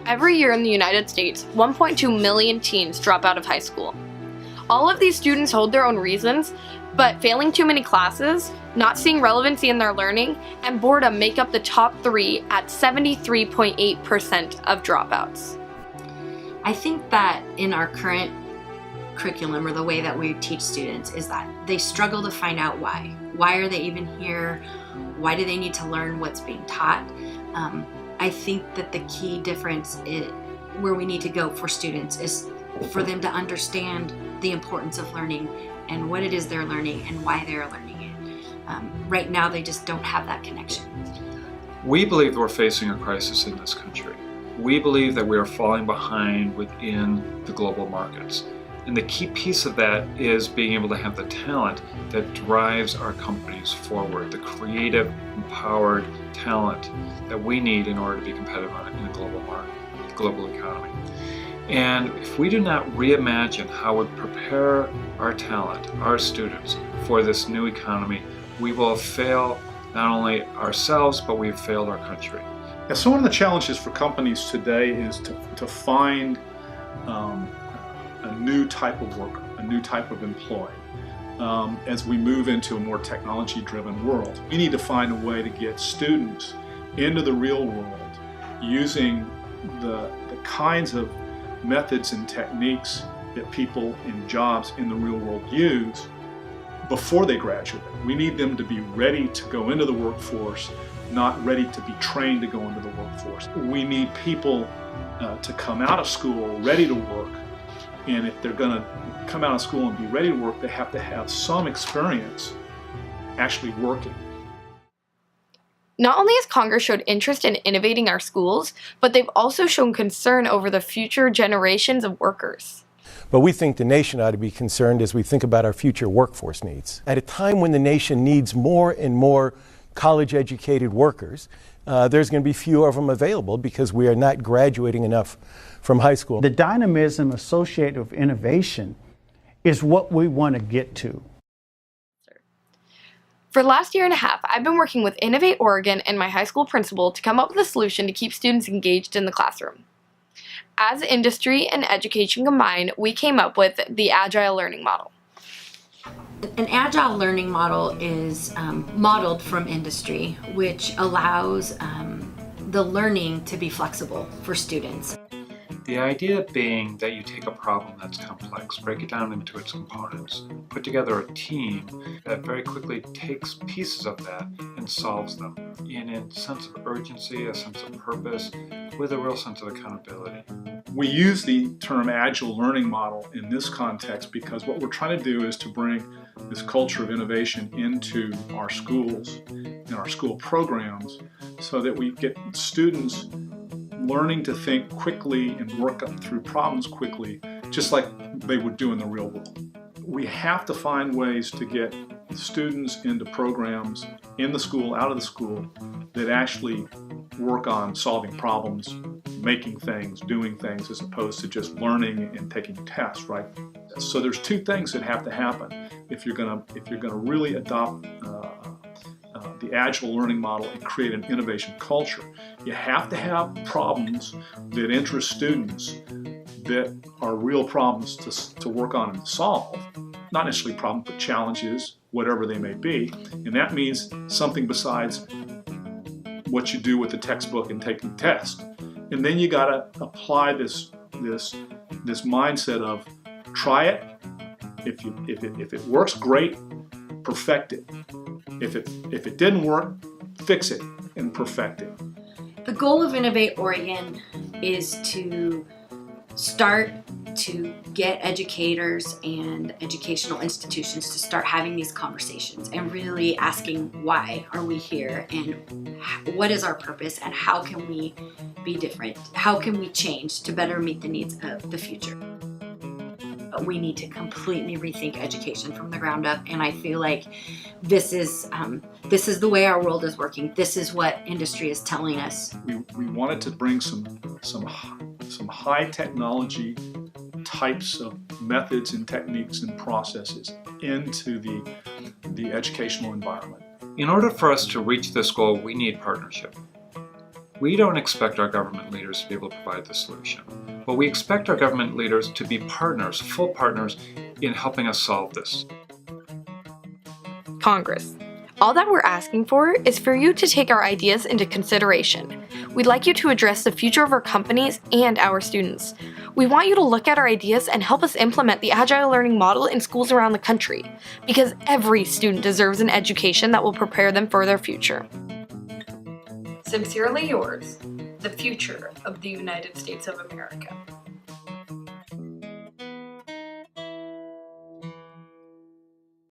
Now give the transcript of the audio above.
Every year in the United States, 1.2 million teens drop out of high school. All of these students hold their own reasons, but failing too many classes, not seeing relevancy in their learning, and boredom make up the top 3 at 73.8% of dropouts. I think that in our current curriculum, or the way that we teach students, is that they struggle to find out why. Why are they even here? Why do they need to learn what's being taught? I think that the key difference where we need to go for students is for them to understand the importance of learning and what it is they're learning and why they're learning it. Right now, they just don't have that connection. We believe we're facing a crisis in this country. We believe that we are falling behind within the global markets. And the key piece of that is being able to have the talent that drives our companies forward, the creative, empowered talent that we need in order to be competitive in a global market, global economy. And if we do not reimagine how we prepare our talent, our students, for this new economy, we will fail not only ourselves, but we've failed our country. Yeah, so one of the challenges for companies today is to find a new type of worker, a new type of employee. As we move into a more technology-driven world, we need to find a way to get students into the real world using the kinds of methods and techniques that people in jobs in the real world use before they graduate. We need them to be ready to go into the workforce, not ready to be trained to go into the workforce. We need people to come out of school ready to work. And if they're going to come out of school and be ready to work, they have to have some experience actually working. Not only has Congress showed interest in innovating our schools, but they've also shown concern over the future generations of workers. But we think the nation ought to be concerned as we think about our future workforce needs. At a time when the nation needs more and more college-educated workers, there's going to be fewer of them available because we are not graduating enough from high school. The dynamism associated with innovation is what we want to get to. For the last year and a half, I've been working with Innovate Oregon and my high school principal to come up with a solution to keep students engaged in the classroom. As industry and education combine, we came up with the Agile Learning Model. An Agile Learning Model is modeled from industry, which allows the learning to be flexible for students. The idea being that you take a problem that's complex, break it down into its components, put together a team that very quickly takes pieces of that and solves them in a sense of urgency, a sense of purpose, with a real sense of accountability. We use the term Agile Learning Model in this context because what we're trying to do is to bring this culture of innovation into our schools and our school programs so that we get students learning to think quickly and work up through problems quickly, just like they would do in the real world. We have to find ways to get students into programs in the school, out of the school, that actually work on solving problems, making things, doing things, as opposed to just learning and taking tests, right? So there's two things that have to happen if you're gonna really adopt the Agile Learning Model and create an innovation culture. You have to have problems that interest students that are real problems to work on and solve. Not necessarily problems, but challenges, whatever they may be. And that means something besides what you do with the textbook and taking tests. And then you gotta apply this mindset of try it. If it works, great, perfect it. If it didn't work, fix it and perfect it. The goal of Innovate Oregon is to start to get educators and educational institutions to start having these conversations and really asking why are we here and what is our purpose and how can we be different? How can we change to better meet the needs of the future? We need to completely rethink education from the ground up, and I feel like this is the way our world is working. This is what industry is telling us. We wanted to bring some high technology types of methods and techniques and processes into the educational environment. In order for us to reach this goal, we need partnership. We don't expect our government leaders to be able to provide the solution, but we expect our government leaders to be partners, full partners, in helping us solve this. Congress. All that we're asking for is for you to take our ideas into consideration. We'd like you to address the future of our companies and our students. We want you to look at our ideas and help us implement the Agile Learning Model in schools around the country, because every student deserves an education that will prepare them for their future. Sincerely yours, the future of the United States of America.